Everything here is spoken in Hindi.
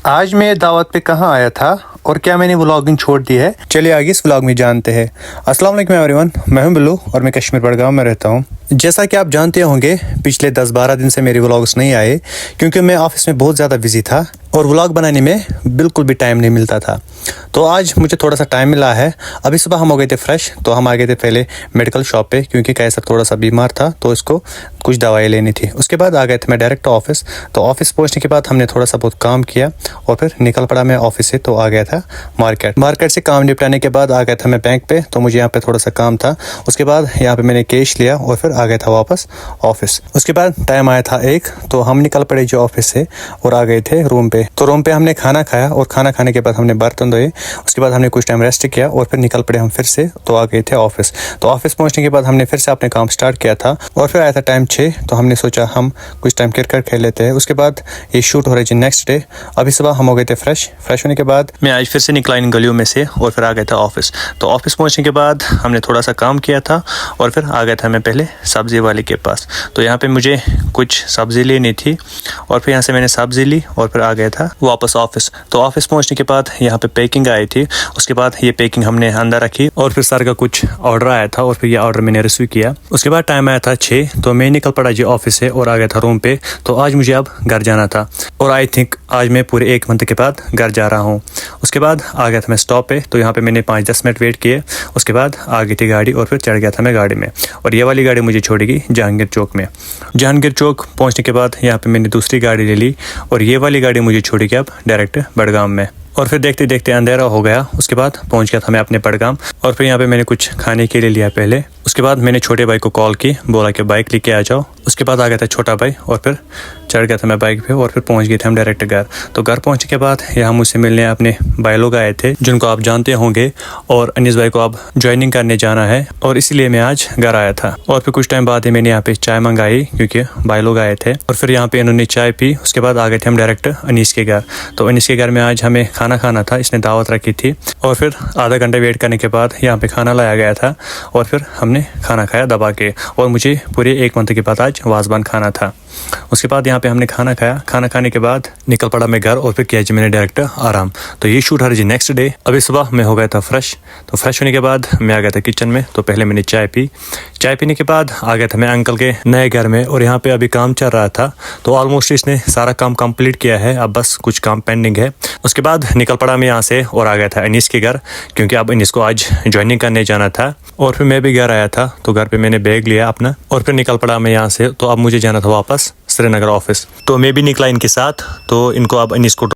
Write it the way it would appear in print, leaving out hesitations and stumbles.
आज मैं दावत पे कहाँ आया था और क्या मैंने व्लॉगिंग छोड़ दी है, चलिए आगे इस व्लॉग में जानते हैं। अस्सलाम वालेकुम एवरीवन, मैं हूं बिल्लू और मैं कश्मीर बड़गांव में रहता हूं। जैसा कि आप जानते होंगे पिछले 10-12 दिन से मेरे व्लॉग्स नहीं आए क्योंकि मैं ऑफिस में बहुत ज़्यादा बिजी था और व्लॉग बनाने में बिल्कुल भी टाइम नहीं मिलता था। तो आज मुझे थोड़ा सा टाइम मिला है। अभी सुबह हम हो गए थे फ्रेश, तो हम आ गए थे पहले मेडिकल शॉप पे क्योंकि कैसर थोड़ा सा बीमार था तो इसको कुछ दवाई लेनी थी। उसके बाद आ गए थे मैं डायरेक्ट ऑफिस। तो ऑफिस पहुंचने के बाद हमने थोड़ा सा बहुत काम किया और फिर निकल पड़ा मैं ऑफिस से, तो आ गया था मार्केट से काम निपटाने के बाद आ गया था मैं बैंक पे। तो मुझे यहाँ पे थोड़ा सा काम था। उसके बाद यहाँ पे मैंने कैश लिया और फिर आ गया था वापस ऑफिस। उसके बाद टाइम आया था 1, तो हम निकल पड़े जो ऑफिस से और आ गए थे रूम पे। तो रूम पे हमने खाना खाया और खाना खाने के बाद हमने बर्तन धोए। उसके बाद हमने कुछ टाइम रेस्ट किया और फिर निकल पड़े हम फिर से, तो आ गए थे ऑफिस। तो ऑफिस पहुंचने के बाद हमने फिर से अपने काम स्टार्ट किया था और फिर आया था टाइम 6, तो हमने सोचा हम कुछ टाइम क्रिकेट खेल लेते हैं। उसके बाद ये शूट हो रही थी नेक्स्ट डे। अभी सुबह हम हो गए थे फ्रेश होने के बाद मैं आज फिर से निकला इन गलियों में से और फिर आ गया था ऑफिस। तो ऑफिस पहुंचने के बाद हमने थोड़ा सा काम किया था और फिर आ गया था मैं पहले सब्जी वाले के पास। तो यहाँ पे मुझे कुछ सब्जी लेनी थी और फिर यहाँ से मैंने सब्जी ली और फिर आ गया था वापस ऑफिस। तो ऑफिस पहुंचने के बाद यहाँ पे पैकिंग आई थी। उसके बाद ये पैकिंग हमने अंदर रखी और फिर सर का कुछ ऑर्डर आया था और फिर ये ऑर्डर मैंने रिसीव किया। उसके बाद टाइम आया था 6, तो मैं निकल पड़ा जी ऑफिस से और आ गया था रूम पे। तो आज मुझे अब घर जाना था और आई थिंक आज मैं पूरे 1 मंथ के बाद घर जा रहा हूँ। उसके बाद आ गया था मैं स्टॉप पे। तो यहाँ पे मैंने 5-10 मिनट वेट किए। उसके बाद आ गई थी गाड़ी और फिर चढ़ गया था मैं गाड़ी में और ये वाली गाड़ी मुझे छोड़ेगी जहांगीर चौक में। जहांगीर चौक पहुँचने के बाद यहाँ पे मैंने दूसरी गाड़ी ले ली और ये वाली गाड़ी मुझे छोड़ेगी अब डायरेक्ट बड़गाम में। और फिर देखते देखते अंधेरा हो गया। उसके बाद पहुंच गया था मैं अपने बड़गाम और फिर यहाँ पे मैंने कुछ खाने के लिए लिया पहले। उसके बाद मैंने छोटे भाई को कॉल की, बोला कि बाइक लेके आ जाओ। उसके बाद आ गया था छोटा भाई और फिर चढ़ गया था मैं बाइक पे और फिर पहुंच गए थे हम डायरेक्ट घर। तो घर पहुंचने के बाद यहाँ मुझसे मिलने अपने भाई लोग आए थे जिनको आप जानते होंगे और अनीस भाई को अब ज्वाइनिंग करने जाना है और इसीलिए मैं आज घर आया था। और फिर कुछ टाइम बाद ही मैंने यहाँ पे चाय मंगाई क्योंकि भाई लोग आए थे और फिर यहाँ पे इन्होंने चाय पी। उसके बाद आ गए थे हम डायरेक्ट अनीस के घर। तो अनीस के घर में आज हमें खाना था, इसने दावत रखी थी और फिर आधा घंटा वेट करने के बाद यहाँ पे खाना लाया गया था और फिर हमने खाना खाया दबा के। और मुझे पूरे 1 मंथ के बाद आज वाजबान खाना था। उसके बाद यहाँ पे हमने खाना खाया। खाना खाने के बाद निकल पड़ा मैं घर और फिर किया जी मैंने डायरेक्ट आराम। तो ये शूट हर जी नेक्स्ट डे। अभी सुबह मैं हो गया था फ्रेश। तो फ्रेश होने के बाद मैं आ गया था किचन में। तो पहले मैंने चाय पी। चाय पीने के बाद आ गया था मैं अंकल के नए घर में और यहाँ पे अभी काम चल रहा था। तो ऑलमोस्ट इसने सारा काम कंप्लीट किया है, अब बस कुछ काम पेंडिंग है। उसके बाद निकल पड़ा मैं यहाँ से और आ गया था अनीस के घर क्योंकि अब अनीस को आज ज्वाइनिंग करने जाना था। और फिर मैं भी घर आया था तो घर पे मैंने बैग लिया अपना और फिर निकल पड़ा मैं यहाँ से। तो अब मुझे जाना था वापस श्रीनगर ऑफिस। तो मैं भी निकला इनके साथ। तो इनको अब अनीस को